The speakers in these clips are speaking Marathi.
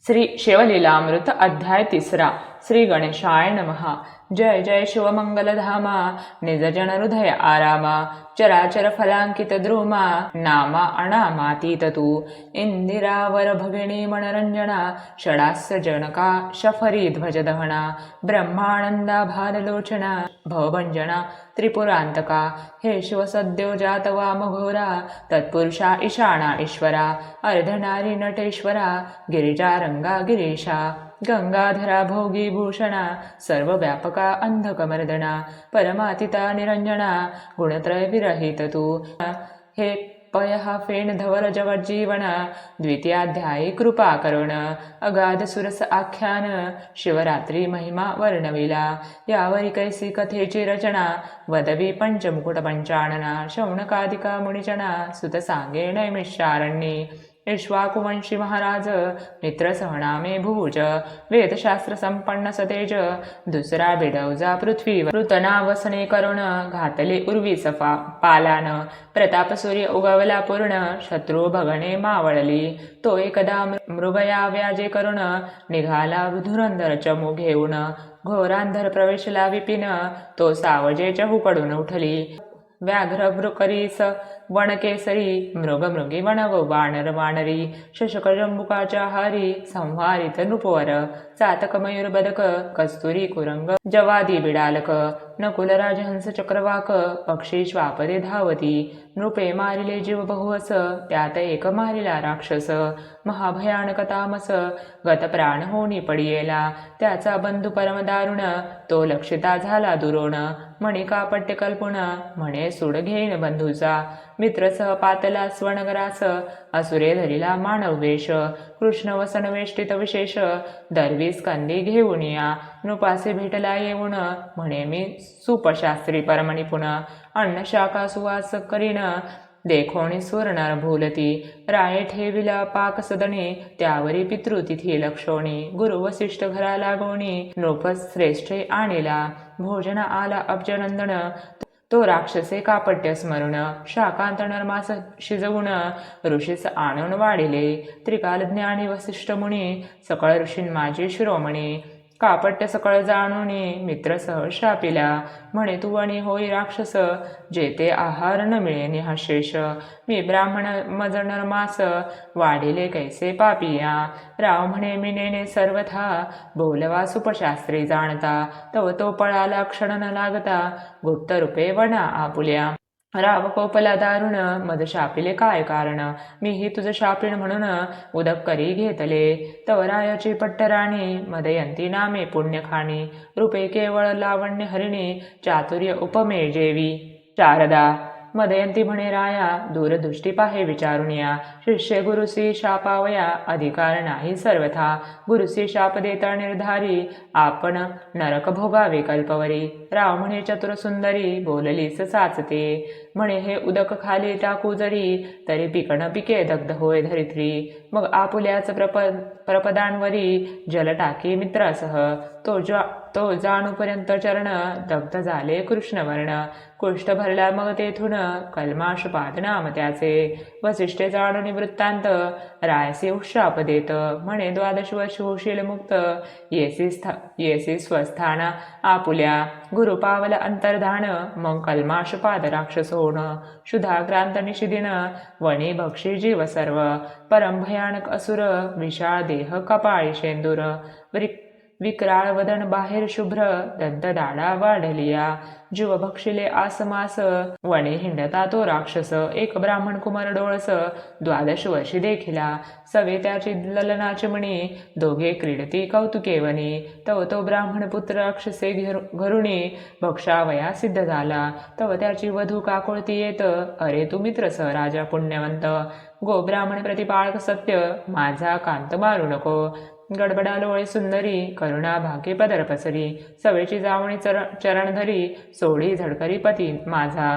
श्री शिवलीलामृत अध्याय 3 श्री गणेशाय नमः। जय जय शिवमंगलधामा निज जन हृदय आरामा चराचर फलांकित द्रुमा नामा अनामातीत तू इंदिरावर भगिनी मनरंजना षडास्य जनका शफरी ध्वज दहना ब्रह्मानंदा भाललोचना भवभंजना त्रिपुरांतका हे शिव सद्यो जात वामघोरा तत्पुरुषा ईशाना ईश्वरा अर्धनारी नटेश्वरा गिरिजा रंगा गिरीशा गंगाधरा भोगी भूषणा सर्वव्यापका अंधकमर्दना परमातिता निरंजना गुणत्रय विरहित तू हे पयः फेन धवल जगज्जीवन द्वितीयाध्यायी कृपा करुण अगाध सुरस आख्यान शिवरात्री महिमा वर्णविला यावरी कैसी कथेची रचना वदवी पंचमुकुट पंचानना शौनकादिका मुनिजना सुत सांगे नैमिषारण्ये इक्ष्वाकुवंशी महाराज मित्रसहनामे भुज वेदशास्त्र संपन्न सतेज दुसरा बिडवजा पृथ्वीवर ऋतना वसने करुण घातले उर्वी सफा पालान प्रताप सूर्य उगवला पूर्ण शत्रू भगणे मावळली तो एकदा मृगया व्याजे करुण निघाला धुरंधर चमू घेऊन घोरांधर प्रवेशला विपिन तो सावजे चहूकडून उठली व्याघ्र भ्रुकरीस वणकेसरी मृगमृगी वणव वानर वानरी शशक जंबुकाच्या हारी संहारित नृपवर चातक मयूर बदक कस्तुरी कुरंग जवादी बिडालक नकुल राजहंस चक्रवाक पक्षी श्वापदे धावती नृपे मारिले जीव बहुवस त्यात एक मारिला राक्षस महाभयानक तामस गत प्राण होनी पडियेला त्याचा बंधू परम दारुण तो लक्षिता झाला दुरोण म्हणे कापट्य कल्पुण म्हणे सूड घेईन बंधूचा मित्र सह पातला स्वनगरास असुरे धरिला मानव वेश कृष्ण वसन वेष्टित विशेष दरवी स्कंदी घेऊन या नृपासे भेटला येऊन म्हणे मी सुपशास्त्री परमनिपुण अन्न शाखा सुवास करीन देखोणी सुवर्णर भूलती राये ठेविला पाक सदने त्यावरी पितृतिथी लक्षोणी गुरु वसिष्ठ घरा लागोणी नृप श्रेष्ठे आणिला भोजन आला अब्जनंदन तो राक्षसे कापट्य स्मरण शाकांत नरमास शिजवून ऋषीस आणून वाढिले त्रिकाल ज्ञानी वसिष्ठ मुनी सकळ ऋषीं माझी शिरोमणी कापट्य सकळ जाणूनी मित्र सह शापिला म्हणे तू आणि होई राक्षस जेते आहार न मिळे निहाशेष मी ब्राह्मण मज नरमास वाढिले कैसे पापिया राव म्हणे मी नेने सर्वथा बोलवा सुपशास्त्री जाणता तव तो पळाला क्षण न लागता गुप्त रूपे वना आपुल्या राव कोपला दारुण मद शापिले काय कारण मीही तुझ शापिण म्हणून उदक करी घेतले तव रायाची पट्टराणी मदयंती नामे पुण्यखाणी रूपे केवळ लावण्य हरिणी चातुर्य उपमे जेवी शारदा मदयंती म्हणे राया दूरदृष्टी पाहे विचारुनिया शिष्य गुरुसी शापावया अधिकार नाही सर्वथा गुरुसी शाप देता निर्धारी आपण नरक भोगावे कल्पवरी राव म्हणे चतुर सुंदरी बोललीस साचते म्हणे हे उदक खाली टाकू जरी तरी पिकण पिके दग्ध होय धरित्री मग आपुल्याच प्रपदांवरी जल टाकी मित्रासह तो जाणूपर्यंत चरण दग्ध झाले कृष्णवर्ण कुष्ठ भरला मग तेथून कल्माशपाद नाम त्याचे वसिष्ठे जाणून वृत्तांत रायसी उशाप देत म्हणे 12 वर्ष होशील मुक्त येसी स्वस्थाना आपुल्या गुरु पावल अंतर्धान मग कल्माशपाद राक्षस होण शुधाक्रांत निशिदिन वणी भक्षी जीव सर्व परम भयानक असुर विशाळ देह कपाळी शेंदूर विक्राळ वदन बाहेर शुभ्र दंत दाडा वाढलिया जीव भक्षिले आसमास वणे हिंडता तो राक्षस एक ब्राह्मण कुमार डोळस 12 वर्षी देखिला सवे त्याची ललनाची मणी दोघे क्रीडती कौतुके वनी तव तो ब्राह्मण पुत्र राक्षसे घरुणी भक्षावया सिद्ध झाला तव त्याची वधू काकुळती येत अरे तू मित्र स राजा पुण्यवंत गो ब्राह्मण प्रतिपाळक सत्य माझा कांत मारू नको गडबडा लोळे सुंदरी करुणा भाके पदर पसरी सवेची जावणी चरण धरी सोडी झडकरी पती माझा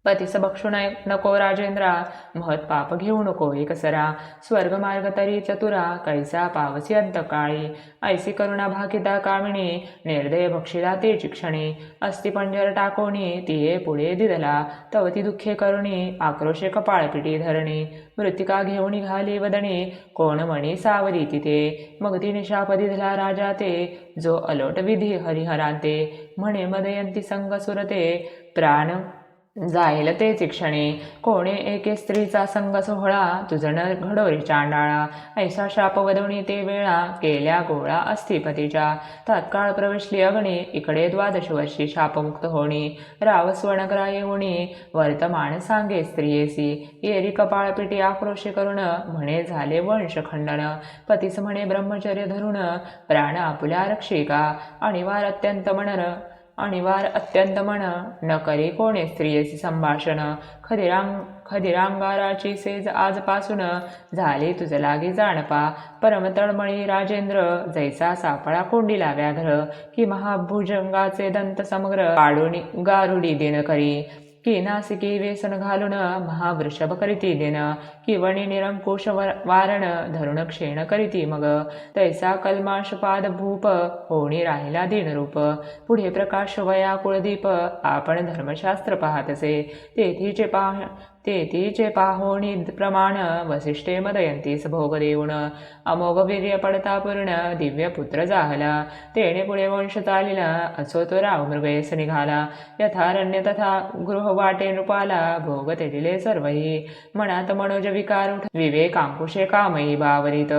पतीस बक्षू नको राजेंद्रा, महत पाप घेऊ नको एकसरा. स्वर्गमार्ग तरी चतुरा, कैसा पावसी अंतकाळी. ऐसी करुणा भाकिता कामिणी, निर्दय भक्षिला ते चिक्षणी. अस्ति पंजर टाकोणी, तिये पुढे दिदला. तव ती दुःखे करुणी, आक्रोशे कपाळपिटी धरणी. मृत्तिका घेऊन घाली वदणी, कोण म्हणी सावरी तिथे. मग ती निशाप दिधला राजा ते, जो अलोट विधी हरिहरांते. म्हणे मदयंती संग सुरते, प्राण जाईल तेच क्षणी. कोणे एके स्त्रीचा संग सोहळा, तुझण घडोरी चांडाळा. ऐसा शाप वदवणी ते वेळा, केल्या गोळा अस्थिपतीच्या. तात्काळ प्रवेशली अग्नी, इकडे 12 वर्षी शापमुक्त होणी. राव स्वणग्रा येऊणी, वर्तमान सांगे स्त्रियेसी. येरी कपाळपिटी आक्रोशे करुण, म्हणे झाले वंशखंडन. पतीस म्हणे ब्रह्मचर्य धरुण, प्राण आपुल्या रक्षिका. अनिवार अत्यंत मन, न करी कोणे स्त्रियेसी संभाषण. खदिरांगाराची सेज आजपासून, झाली तुझ लागी जाणपा. परम तळमळी राजेंद्र, जैसा सापळा कोंडीला व्याघ्र. की महाभुजंगाचे दंत समग्र, पाडून गारुडी दिन करी. की नासिकी वेसन घालून, महावृषभ करीती दिन. की वणी निरंकुश वारण, धरुण क्षेण करीती मग. तैसा कल्माशपाद भूप, होणी राहिला दीनरूप. पुढे प्रकाश वया कुळदीप, आपण धर्मशास्त्र पाहतसे. तेथीचे पाहोणी प्रमाण, वसिष्ठे मदयंतीस भोग देऊन. अमोघ वीर्य पडता पूर्ण, दिव्य पुत्र जाहला. तेणे पुढे वंश चालिला, असो तो राव मृगयस निघाला. यथारण्य तथा गृह वाटे नृपाला, भोग तेजिले सर्वही. मनात मनोज विकार उठ, विवेकांकुशे कामही बावरित.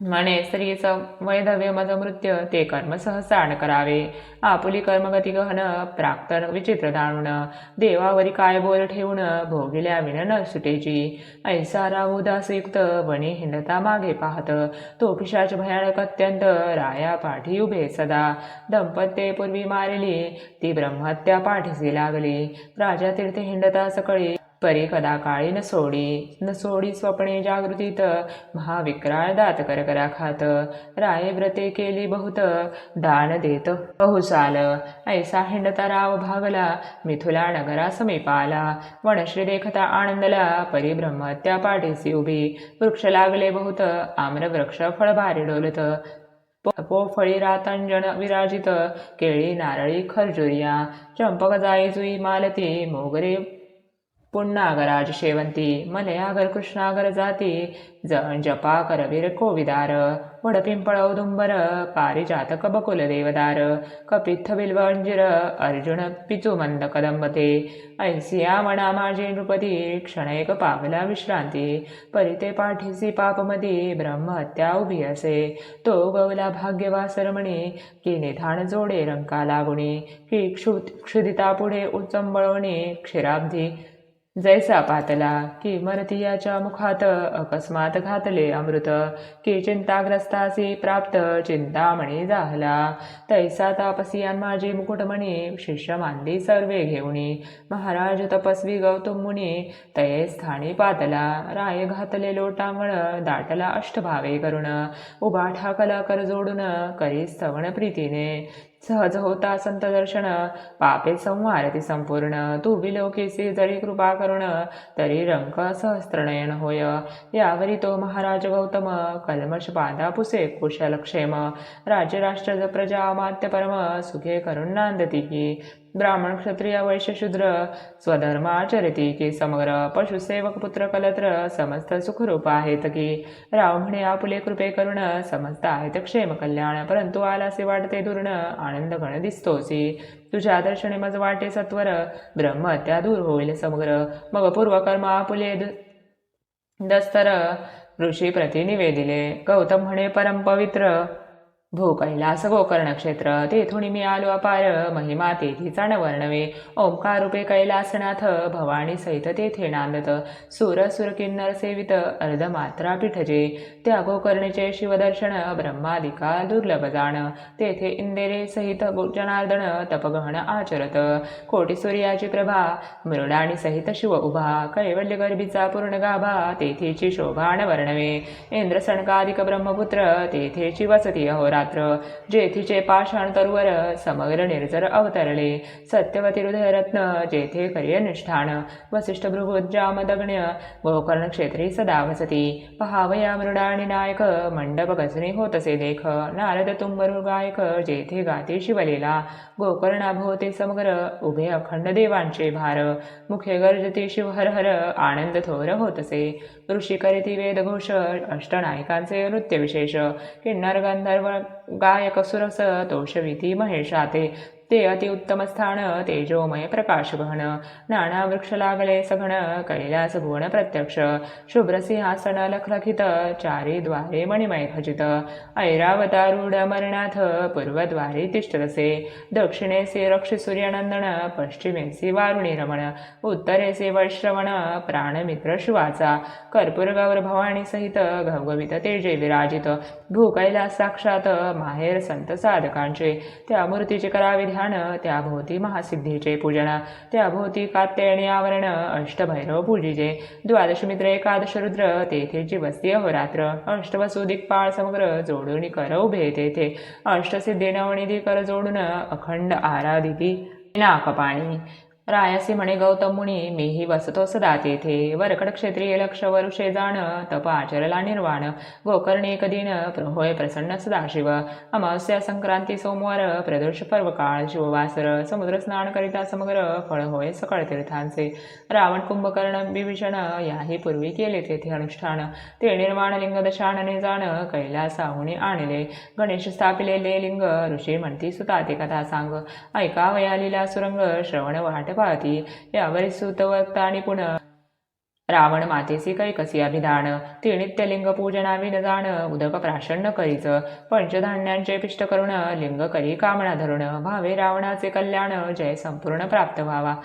म्हणे स्त्रीचं वैधव्य मज मृत्य, ते कर्म सहसाण करावे. आपुली कर्मगती गहन, प्राक्तन विचित्र जाणून. देवावरी काय बोल ठेवून, भोगिल्या विन न सुटेची. ऐसा राव उदासयुक्त, वणी हिंडता मागे पाहत. तो पिशाच भयानक अत्यंत, राया पाठी उभे सदा. दंपत्ये पूर्वी मारली, ती ब्रह्महत्या पाठीसी लागली. राजा तीर्थे हिंडता सकळी, परी कदा काळी न सोडी स्वप्ने जागृतीत. महाविक्राळ दात करकरा खात. राये व्रते केली बहुत, दान देत बहुसाल. ऐसा हिंडता राव भागला, मिथुला नगरा समीपाला. वनश्री देखता आनंदला, परी ब्रह्महत्या पाठीसी उभी. वृक्ष लागले बहुत, आम्र वृक्ष फळ भारी डोलत. पोफळी रातांजन विराजित, केळी नारळी खर्जुरिया. चंपक जाई जुई मालती, मोगरे पुन्नागराज शेवंती. मलयागर कृष्णागर जाती, जपा करवीर कोविदार. वडपिंपळ औदुंबर, पारिजातक बकुल देवदार. कपित्थ बिल्व अंजीर, अर्जुन पिचू मंद कदंबते. ऐसिया मना माझे नृपती, क्षणैक पावला विश्रांती. परिते पाठीसी पापमती, ब्रह्महत्या उभी असे. तो गवला भाग्यवास रमणी, की निधान जोडे रंका लागुणी. की क्षुदिता पुढे उचंबळवणी, क्षीराब्धी जैसा पातला. की मरतियाच्या मुखात, अकस्मात घातले अमृत. की चिंताग्रस्तासी प्राप्त, चिंतामणी जाहला. तैसा तापसियान माझे मुकुटमणी, शिष्य मानली सर्वे घेऊनी. महाराज तपस्वी गौतम मुनी, तये स्थानी पातला. राय घातले लोटांगण, दाटला अष्टभावे करुण. उभा ठाकला कर जोडून, करी स्तवण प्रीतीने. सहज होता संत दर्शन, पापे संवारती संपूर्ण. तू विलोकीसी जरी कृपा करुण, तरी रंक सहस्त्रनयन होय. यावरी तो महाराज गौतम, कल्मष पादा पुसे कुशलक्षेम. राज्य राष्ट्र प्रजा अमात्य परम, सुखे करुण नांदती की. ब्राह्मण क्षत्रिय वैश्य शूद्र, स्वधर्माचरिती की समग्र. पशुसेवक पुत्र कलत्र, समस्त सुखरूप आहेत की. राव म्हणे आपुले कृपे करुण, समस्त आहेत क्षेम कल्याण. परंतु आलासे वाटते दुर्ण, आनंद घन दिसतोसी. तुझ्या दर्शने मज वाटे सत्वर, ब्रह्महत्या दूर होईल समग्र. मग पूर्वकर्म आपुले दस्तर, ऋषी प्रति निवेदिले. गौतम म्हणे परम पवित्र, भू कैलास गोकर्ण क्षेत्र. तेथून मी आलो अपार, महिमा तेथीचा न वर्णवे. ओंकार रूपे कैलासनाथ, भवानी सहित तेथे नांदत. सुर किन्नर सेवित, अर्धमात्रा पिठजे. त्या गोकर्णीचे शिवदर्शन, ब्रह्मादिका दुर्लभ जाण. तेथे इंदिरे सहित जनार्दन, तपगहन आचरत. कोटी सूर्याची प्रभा, मृडाणी सहित शिव उभा. कैवल्य गर्भीचा पूर्ण गाभा, तेथेची शोभा न वर्णवे. इंद्र सनकादिक ब्रह्मपुत्र, तेथेची वसती अहोरा. रात्र जेथीचे पाषाण तरुवर समग्र निर्जर अवतरले सत्यवती हृदयरत्न जेथे करी अनुष्ठान वसिष्ठ भृगुजामदग्न्य गोकर्ण क्षेत्री सदा वसती पहावया मृडाणी नायक मंडप गजनी होतसे देख नारद तुंबरू गायक जेथे गाती शिवलीला गोकर्णाभोवती समग्र उभे अखंड देवांचे भार मुखे गर्जती शिव हर हर आनंद थोर होतसे ऋषी करीती वेदघोष अष्टनायकांचे नृत्य विशेष किन्नर गंधर्व गायक सुरस तोषविती महेशाते ते अतिउत्तम स्थान तेजोमय प्रकाश गहन नाना वृक्ष लागले सघन कैलास भुवन प्रत्यक्ष शुभ्र सिंहासन लखलखित चारी द्वारे मणिमय खचित ऐरावतारूढ मरणाथ पूर्वद्वारे तिष्ठतसे दक्षिणेसे रक्षी सूर्यनंदन पश्चिमेसी वारुणी रमण उत्तरेसे वैश्रवण प्राणमित्र शिवाचा कर्पूर गौर भवानी सहित घवघवित तेजे विराजित भूकैलास साक्षात माहेर संत साधकांचे त्या मूर्तीचे करावे ध्यान त्याभोवती महासिद्धीचे पूजन त्याभोवती कात्यायनी आवरण अष्टभैरव पूजिजे द्वादश मित्र एकादश रुद्र तेथेची वस्ती अहोरात्र अष्टवसू दिक्पाळ समग्र जोडून कर उभे तेथे अष्टसिद्धी नवनिधी कर जोडून अखंड आराधिती नाकपाणी रायासी म्हणे गौतम मुनी मीही वसतो सदा तेथे वरकड क्षेत्रीय लक्ष वरुषे जाण तप आचरला निर्वाण गोकर्णी एक दिन होय प्रसन्न सदाशिव अमावस्या संक्रांती सोमवार प्रदोष पर्व काळ शिववासर समुद्र स्नान करिता समग्र फळ होय सकळ तीर्थांचे रावण कुंभकर्ण विभीषण याही पूर्वी केले तेथे अनुष्ठान ते निर्माण लिंग दशानने जाण कैलासाहुनी आणले गणेश स्थापिलेले लिंग ऋषी म्हणती सुता ते कथा सांग ऐकावया लीला सुरंग श्रवण वाट पाहती यावरी सुतवक्ता निपुण रावण मातेसी कैकसी अभिधान ती नित्यलिंग पूजना विन जाण उदक प्राशन करीच पंचधान्यांचे पिष्ट करून लिंग करी कामना धरून भावे रावणाचे कल्याण जय संपूर्ण प्राप्त व्हावा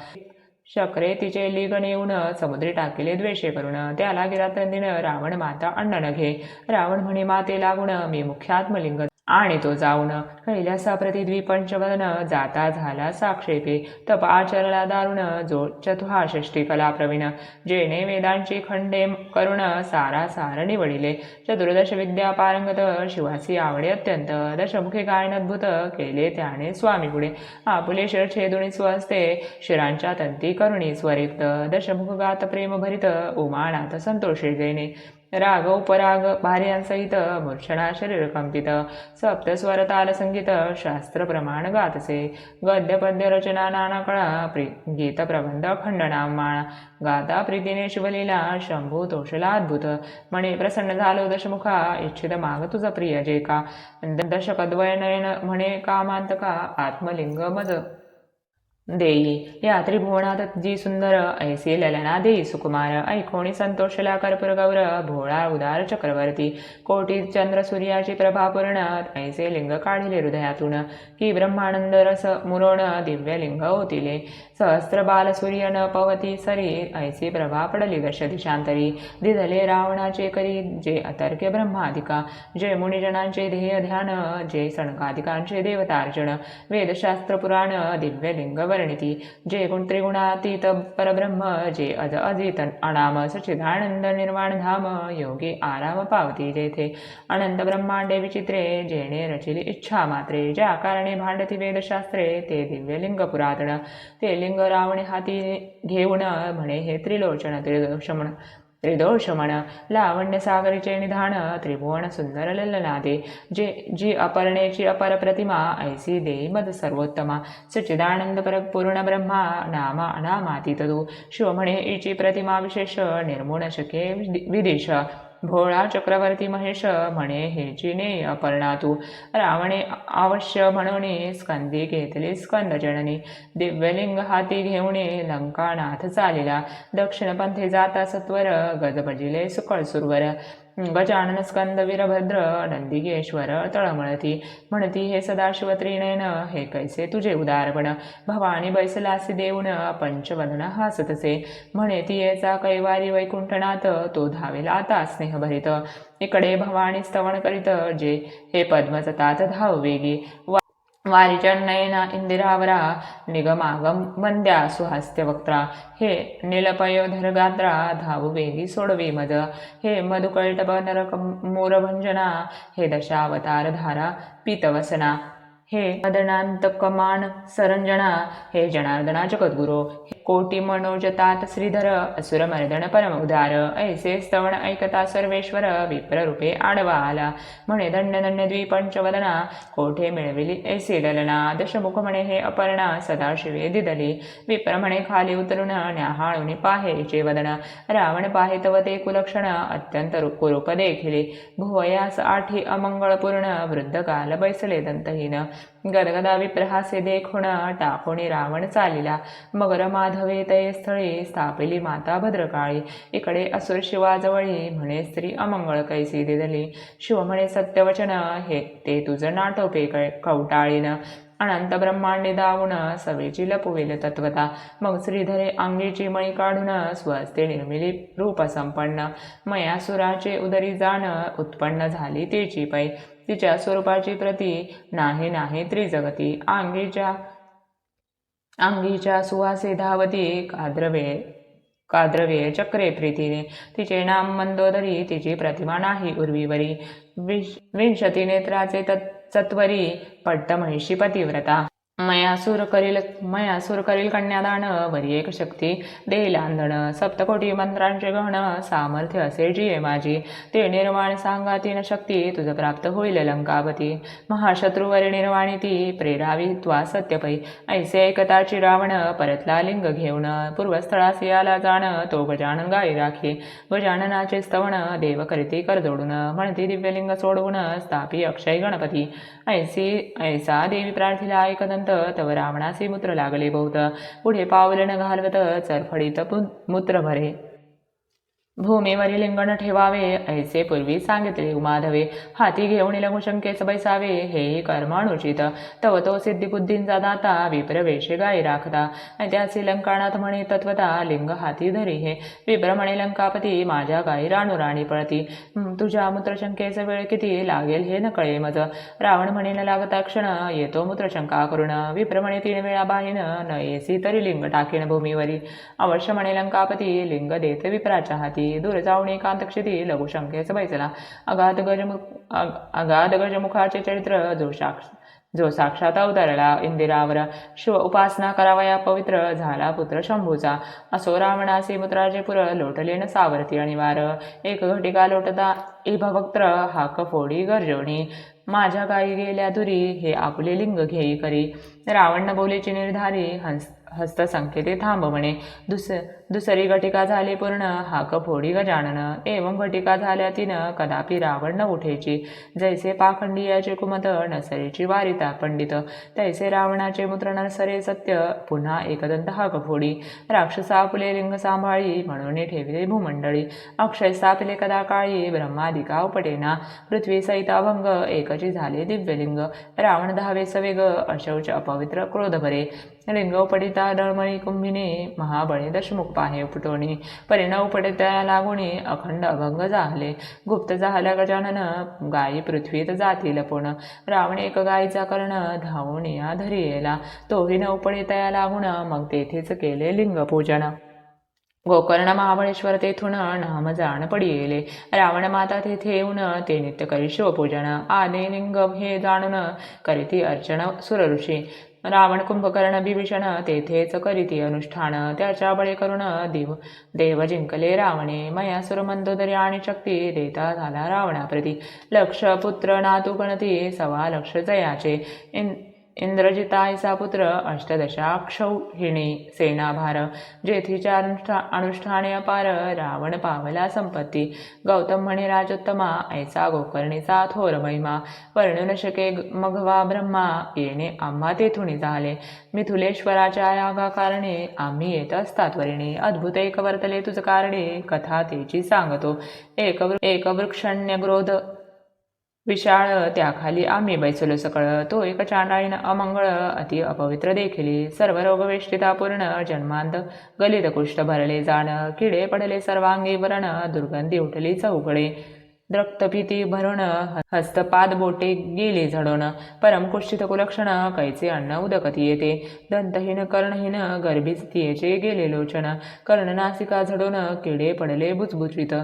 शक्रे तिचे लिगण येऊन समुद्री टाकिले द्वेषे करून त्याला गिरातंदीन रावण माता अन्न न घे रावण म्हणे माते लागून मी मुख्यात्मलिंग आणि तो जाऊन कैलासाप्रती द्विपंचवदन जाता झाला साक्षेपे तप आचरला दारुण जो चतुहाषष्टी कला प्रवीण जेणे वेदांची खंडे करुण सारा सार निवडिले चतुर्दश विद्या पारंगत शिवासी आवडे अत्यंत दशमुखे गायन अद्भुत केले त्याने स्वामी पुढे आपुले शिर छेदुणी स्वस्ते शिरांच्या तंती करुणी स्वरिक्त दशमुख गात प्रेम भरित उमानाथ संतोषे जैने राग उपराग भार्यांसहित मूर्छना शरीर कंपित सप्त स्वर ताल संगीत शास्त्र प्रमाण गातसे गद्य पद्य रचना नाना कळा गीत प्रबंध खंडनाम माळा गाता प्रीतीने शिवलीला शंभू तोषला अद्भुत म्हणे प्रसन्न झालो दशमुखा इच्छित माग तुझ प्रिय जे का दशकद्वय नयन म्हणे कामांतका आत्मलिंग मज देई या त्रिभुवनात जी सुंदर ऐसी ललना देई सुकुमार ऐकोणी संतोषला कर्पूर गौर भोळा उदार चक्रवर्ती कोटी चंद्र सूर्याची प्रभा पूर्ण ऐसे लिंग काढिले हृदयातून की ब्रह्मानंद रस मुरोण दिव्य लिंग ओतिले सहस्त्र बाल सूर्य न पवती सरी ऐसी प्रभा पडली दश दिशांतरी दिधले रावणाचे करी जे अतर्क्य ब्रह्मादिका जे मुनिजनांचे ध्येय ध्यान जे सनकादिकांचे देवतार्चन वेदशास्त्र पुराण दिव्य लिंग वर्णिती जे गुण त्रिगुणातीत परब्रह्म जे अज अजित अनाम सच्चिदानंद निर्वाण धाम योगी आराम पावती जेथे अनंत ब्रह्मांडे विचित्रे जेणे रचिली इच्छा मात्रे ज्या कारणे भांडती वेदशास्त्रे ते दिव्य लिंग पुरातन ते लिंग रावणे हाती घेऊन म्हणे हे त्रिलोचन त्रिदोषमण लावण्य सागरीचे निधान त्रिभुवन सुंदर ललनादे जे जी अपर्णेची अपर प्रतिमा ऐसी देई मद सर्वोत्तमा सच्चिदानंद पूर्ण ब्रह्मा नामा अनामातीत तू शिव म्हणे इची प्रतिमा विशेष निर्मुण शके विदिश भोळा चक्रवर्ती महेश म्हणे हेची ने अपर्णा तू रावणे अवश्य म्हणून स्कंदी घेतली स्कंद जननी दिव्यलिंग हाती घेऊने लंकानाथ चालिला दक्षिण पंथे जाता सत्वर गज भजिले सुकळ सुरवर गजानन स्कंद वीरभद्र नंदिकेश्वर तळमळती म्हणती हे सदाशिव त्रिनयन हे कैसे तुझे उदारपण भवानी बैसलासी देऊन पंचवदन हासतसे म्हणे ती येचा कैवारी वैकुंठनाथ तो धावेला आता स्नेहभरित इकडे भवानी स्तवन करीत जे हे पद्मजतात धाव वेगी वारिचन्नयना इंदिरावरा निगमागम वंद्या सुहास्यवक्त्रा हे नीलपयोधरगात्रा धावू वेगी सोडवी मज हे मधुकैटभ नरक मोरभंजना हे दशावतार धारा पीतवसना हे मदनांतकमान सरंजना हे जनार्दना जगद्गुरो हे कोटी मनोजतात श्रीधर असुरमर्दन परम उदार ऐसे स्तवन ऐकता सर्वेश्वर विप्ररूपे आडवा आला म्हणे धन्य धन्य द्विपंचवदना कोठे मिळविली ऐसे ललना दशमुख म्हणे हे अपर्णा सदाशिवे दिदली विप्र म्हणे खाली उतरून न्याहाळून पाहेचे वदन रावण पाहे तव ते कुलक्षण अत्यंत कुरूप देखिले भुवयास आठी अमंगळपूर्ण वृद्धकाल बैसले दंतहीन गदगदा विप्रहासे देखुण टाकोणी रावण चालिला मगर माधवे तये स्थळी स्थापिली माता भद्रकाळी इकडे असुर शिवाजवळी म्हणे स्त्री अमंगळ कैसी दिदली शिव म्हणे सत्यवचन हे ते तुझं नाटोपे कवटाळीन अनंत ब्रह्मांडी दावून सवेची लपविल तत्वता मग श्रीधरे अंगीची मणी काढून स्वस्ते निर्मिली रूप संपन्न मयासुराचे उदरी जाण उत्पन्न झाली तिची पै तिच्या स्वरूपाची प्रती नाही नाही त्रिजगती अंगीच्या सुवासे धावती काद्रवे चक्रे प्रीतीने तिचे नाम मंदोदरी तिची प्रतिमा नाही उर्वीवरी विंशती नेत्राचे चत्वरी पट्ट महिषी पतिव्रता मयासूर करील कन्यादान वरी एक शक्ती देईल आंधण सप्तकोटी मंत्रांचे गहन सामर्थ्य असे जिये माझी ते निर्वाण सांगा तीन शक्ती तुझ प्राप्त होईल लंकावती महाशत्रूवरी निर्वाणी ती प्रेरावी त्वा सत्यपै ऐसे ऐकताची रावण परतला लिंग घेऊन पूर्वस्थळासी आला जाण तो गजानन गाई राखी गजाननाचे स्तवन देव करीती कर जोडून म्हणती दिव्यलिंग सोडवून स्थापी अक्षय गणपती ऐसा देवी प्रार्थिला ऐकदंत तव रावणासी मूत्र लागले बहुत पुढे पावलन घालवत चरफडीत मूत्र भरे भूमीवरील लिंगण ठेवावे ऐसे पूर्वी सांगितले उमाधवे हाती घेऊन लघुशंकेस बैसावे हेही कर्म अनुचित तव तो सिद्धिबुद्धींचा दाता विप्रवेशे गाई राखता त्याचे लंकाणात म्हणे तत्वता लिंग हाती धरी हे विप्र म्हणे लंकापती माझ्या गाई राणू पळती तुझ्या मूत्रशंकेचा वेळ किती लागेल हे न कळे मज रावण म्हणे न लागता क्षण येतो मूत्रशंका करून विप्र म्हणे 3 वेळा बाहीन न येसी तरी लिंग टाकेन भूमीवरी अवश्य म्हणे लंकापती लिंग देत विप्राच्या हाती दूर जाऊन एकांतक्षिती लघुशंकेस बैसला अगाध गजमुखाचे चरित्र जो साक्षात अवतरला इंदिरावर शिव उपासना करावया पवित्र झाला पुत्र शंभूचा असो रावणासी मुत्राचे पुर लोटले न सावरती अनिवार एक घटिका लोटता इभवक्त्र हाक फोडी गर्जवणी माझ्या गायी गेल्या दुरी हे आपले लिंग घेई करी रावण बोलीची निर्धारी हस्तसंकेते थांब म्हणे दुसरी घटिका झाली पूर्ण हाक फोडी गजानन एवं घटिका झाल्या तिनं कदापि रावण न उठेची जैसे पाखंडियाचे कुमत नसरेची वारिता पंडित तैसे रावणाचे मूत्र नसरे सत्य पुन्हा एकदंत हाक फोडी राक्षसा आपले लिंग सांभाळी म्हणून ठेविले भूमंडळी अक्षय स्थापिले कदा काळी ब्रह्मादिका उपटेना पृथ्वी सहित अभंग एकची झाले दिव्यलिंग रावण 10वे सवेग अशौच अपवित्र क्रोध भरे लिंग उपडिता डळमळी कुंभिने महाबळे दशमुख पाहे उपटोणी परिण उपडिता लागुणी अखंड अभंग झाले गुप्त झाला गजानन गायी पृथ्वीत जाती लपून रावण एक गायीचा कर्ण धावून या धरी येला तोही न उपडिता लागून मग तेथेच केले लिंग पूजन गोकर्ण महाबळेश्वर तेथून नाम जाण पडियेले रावण माता तेथे येऊन ते नित्य करी शिवपूजन आदे लिंग हे जाणून करीती अर्चन सुरऋषी रावण कुंभकर्ण बिभीषण तेथेच करीती अनुष्ठान त्याच्या बळे करून देव जिंकले रावणे मयासुर मंदोदरी आणि शक्ती देता झाला रावणाप्रती लक्ष पुत्र नातू गणती 1.25 लक्ष जयाचे इंद्रजितायचा पुत्र अष्टदशाक्षौहिणी सेनाभार जेथीच्या अनुष्ठाने अपार रावण पावला संपत्ती गौतम म्हणे राजोत्तमा ऐसा गोकर्णीचा थोर महिमा वर्णू न शके मघवा ब्रह्मा येणे आम्हा तेथुनी झाले मिथुलेश्वराच्या यागा कारणे आम्ही येत असतात वरिणे अद्भुत एक वर्तले तुझ कारणे कथा तेची सांगतो एक वृक्षण्यग्रोध विशाळ त्याखाली आम्ही बैसलो सकळ तो एक चांडाळीन अमंगळ अति अपवित्र देखिली सर्व रोगवेष्टिता पूर्ण जन्मांत गलित कुष्ठ भरले जाण किडे पडले सर्वांगी वरण दुर्गंधी उठली चौकडे द्रक्तभीती भरून हस्तपाद बोटे गेली झडून परमकुष्ठित कुलक्षण कैचे अन्न उदकती येते दंतहीन कर्णहीन गर्भीच तियेचे गेले लोचन कर्णनासिका झडून किडे पडले बुचबुचित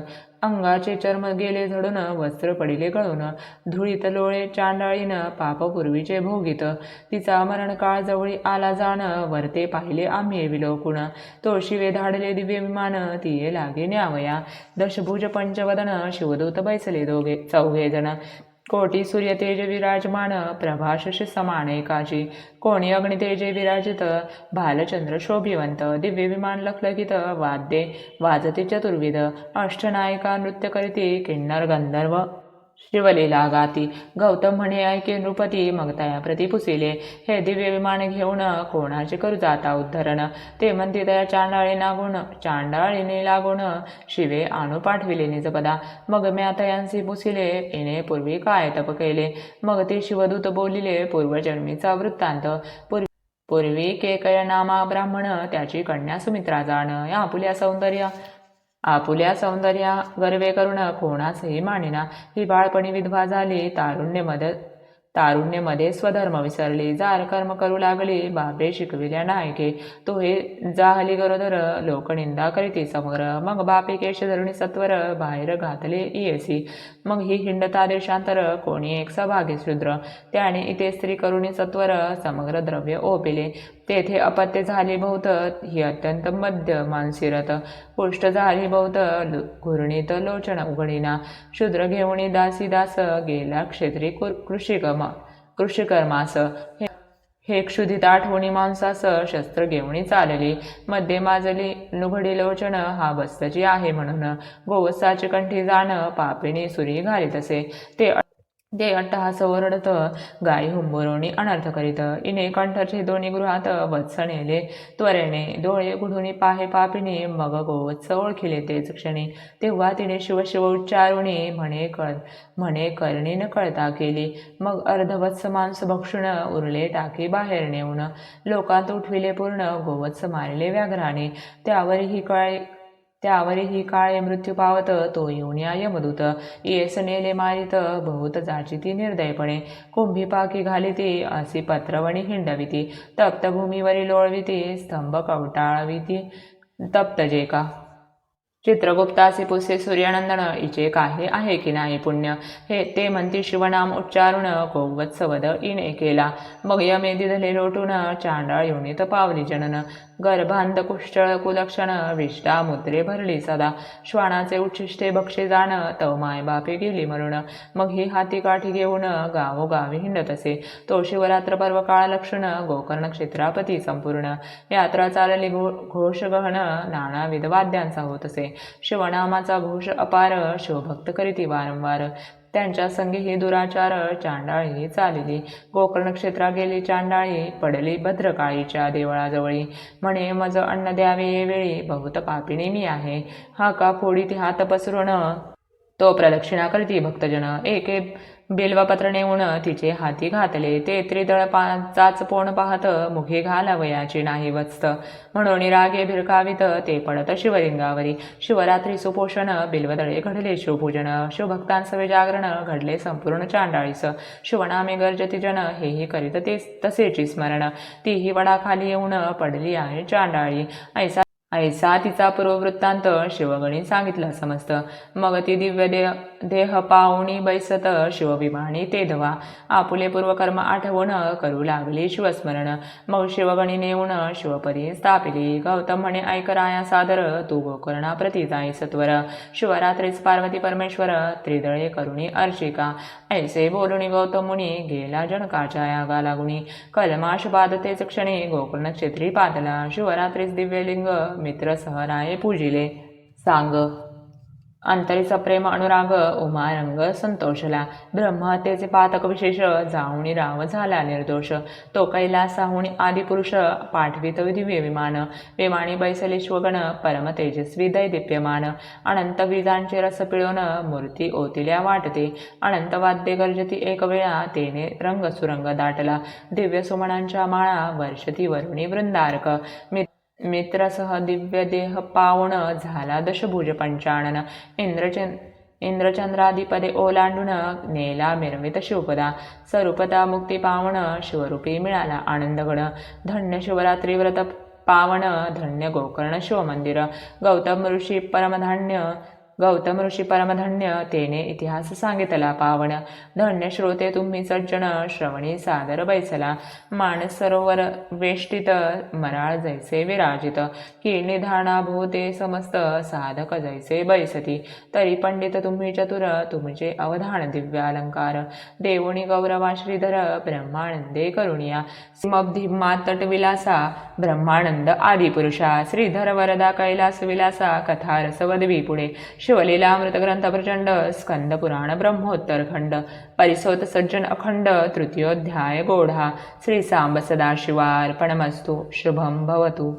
अंगाचे चर्म गेले झडून वस्त्र पडिले गळून धुळीत लोळे चांडाळीन पाप पूर्वीचे भोगीत तिचा मरणकाळ जवळी आला जाण वरते पाहिले आम्ही विलोकुण तो शिवे धाडले दिव्य विमान तिये लागे न्यावया दशभुज पंचवदन शिवदूत बैसले दोघे चौघे जण कोटी सूर्य तेज विराजमान प्रभाशशी समान एकाची कोणी अग्नितेजे विराजित भालचंद्र शोभिवंत दिव्य विमान लखलखित वाद्ये वाजते चतुर्विध अष्टनायिका नृत्य करीती किन्नर गंधर्व शिवलीला गाती गौतम म्हणे ऐके नृपती मग तया प्रति पुसिले हे दिव्य विमान घेऊन कोणाचे करू जाता उद्धरण ते म्हणते तया चांडाळीने लागून शिवे आणू पाठविले निजपदा मग म्या तयांसी पुसिले येणे पूर्वी काय तप केले मग ते शिवदूत बोलिले पूर्वजन्मीचा वृत्तांत पूर्वी केकय नामा ब्राह्मण त्याची कन्या सुमित्रा जाण आपुल्या सौंदर्या गर्वे करून कोणासही मानिना ही बाळपणी विधवा झाली तारुण्यमध्ये स्वधर्म विसरली जार कर्म करू लागली बाबे शिकविल्या नायके तो हे जाहली गरोदर लोकनिंदा करीती समोर मग बापे केशधरुणी सत्वर बाहेर घातले इयसी मग ही हिंडता देशांतर कोणी एक सभागी शूद्र त्याने इथे स्त्री करुणी सत्वर समग्र द्रव्य ओपिले तेथे अपत्य झाली बहुत ही अत्यंत मध्य मानसिरत पुष्ट झाली बहुत घुरणीत लोचन उघडीना शूद्र घेऊनी दासी दास गेला क्षेत्री कृषिकर्मास हे क्षुधित आठवणी मांसास शस्त्र घेऊनी चालली मध्ये माजली लुघडी लोचन हा बस्तची आहे म्हणून गोवत्साची कंठी जाण पापिणी सुरी घालीत असे ते अट्टहास ओरडत गाई हुंबुरोणी अनर्थ करीत इने कंठचे दोन्ही गृहात वत्स नेले त्वरेने डोळे गुढुनी पाहे पापिनी मग गोवत्स ओळखिले तेच क्षणी तेव्हा तिने शिव शिव उच्चारुणी म्हणे करणी न कळता केली मग अर्धवत्स मांस भक्षुण उरले टाकी बाहेर नेऊन लोकांत उठविले पूर्ण गोवत्स मारिले व्याघ्राने त्यावरही काळे मृत्यू पावत तो येऊनिया यमदूत येस नेले मारित बहुत जाचिती निर्दयपणे कुंभी पाकी घालिती असी पत्रवणी हिंडविती तप्त भूमीवरी लोळविती स्तंभ कवटाळविती तप्त जे का चित्रगुप्तासी पुसे सूर्यनंदन इचे काही आहे की नाही पुण्य हे ते म्हणती शिवनाम उच्चारुण गोवत्सवध इने केला मग यमे दिधले लोटून चांडाळ योनीत पावली जनन गर्भांत कुष्ठळ कुलक्षण विष्टा मुद्रे भरली सदा श्वानाचे उच्छिष्टे भक्षे जाण तव माय बापे गेली मरुण मग ही हाती काठी घेऊन गावोगावी हिंडत असे तो शिवरात्र पर्व काळ लक्षण गोकर्ण क्षेत्रापती संपूर्ण यात्रा चालली घोष गहन नानाविध वाद्यांचा होत असे शिवनामाचा घोष अपार शिवभक्त करीती वारंवार त्यांच्या संगी ही दुराचार चांडाळी चालली गोकर्ण क्षेत्रा गेली चांडाळी पडली भद्रकाळीच्या देवळाजवळी म्हणे मज अन्न द्यावे ये वेळी बहुत पापिणी मी आहे हा का फोडी ती हात पसरून तो प्रदक्षिणा करती भक्तजन एके बिल्वपत्र नेऊन तिचे हाती घातले ते त्रिदळ चाच पोण पाहत मुखे घालावयाची नाही वत्स्त म्हणून रागे भिरकावित ते पडत शिवलिंगावरी शिवरात्री सुपोषण बिल्वदळे घडले शिवपूजन शिवभक्तांसवे जागरण घडले संपूर्ण चांडाळीस शिवनामे गर्जती जन हेही करीत ते तसेची स्मरण तीही वडाखाली येऊन पडली आहे चांडाळी ऐसा तिचा पूर्ववृत्तांत शिवगणी सांगितला समस्त मग ती दिव्य देह पावणी बैसत शिवविमानी ते धवा आपुले पूर्वकर्म आठवून करू लागली शिवस्मरण मग शिवगणी नेऊन शिवपरी स्थापिली गौतम म्हणे ऐक राया सादर तू गोकर्णा प्रति जाई सत्वर शिवरात्रीच पार्वती परमेश्वर त्रिदळे करुणी अर्चिका ऐसे बोलुनी गौतम मुनी गेला जनकाच्या यागा लागुनी कलमाश बाधतेच क्षणी गोकर्ण क्षेत्री पातला शिवरात्रीच दिव्यलिंग मित्र सहराये पूजिले सांग अंतरीचा प्रेम अनुराग उमारंग संतोषला ब्रह्महत्येचे पातक विशेष जाऊनी राव झाला निर्दोष तो कैलासाहुणी आदिपुरुष पाठवित दिव्य विमानी बैसले शिवगण परम तेजस्वी दैदिप्यमान अनंत विजांचे रस पिळून मूर्ती ओतिल्या वाटते अनंत वाद्ये गर्जती एक वेळा तेने रंग सुरंग दाटला दिव्य सुमनांच्या माळा वर्षती वरुणी वृंदारक मित्रसह दिव्य देह पावण झाला दशभुज पंचाणन इंद्रचंद्रादिपदे ओलांडून नेला मिरवित शिवपदा स्वरूपता मुक्ती पावन शिवरूपी मिळाला आनंदगण धन्य शिवरात्री व्रत पावन धन्य गोकर्ण शिवमंदिर गौतम ऋषी परमधन्य तेने इतिहास सांगितला पावन धन्य श्रोते तुम्ही सज्जन श्रवणी सादर बैसला मानस सरोवर वेष्टित मराळ जैसे विराजित की निधाना भोते समस्त साधक जैसे बैसती तरी पंडित तुम्ही चतुर तुमचे अवधान दिव्यालंकार देवणी गौरवा श्रीधर ब्रह्मानंदे करुणिया मब्धिमा तटविलासा ब्रह्मानंद आदिपुरुषा श्रीधर वरदा कैलास विलासा कथा रसवदवी पुढे शिवलीलामृत ग्रंथ प्रचंड स्कंद पुराण ब्रह्मोत्तरखंड परिसोत सज्जन अखंड तृतीयोध्याय गोढा श्री सांब सदाशिवार्पणमस्तु शुभम भवतु.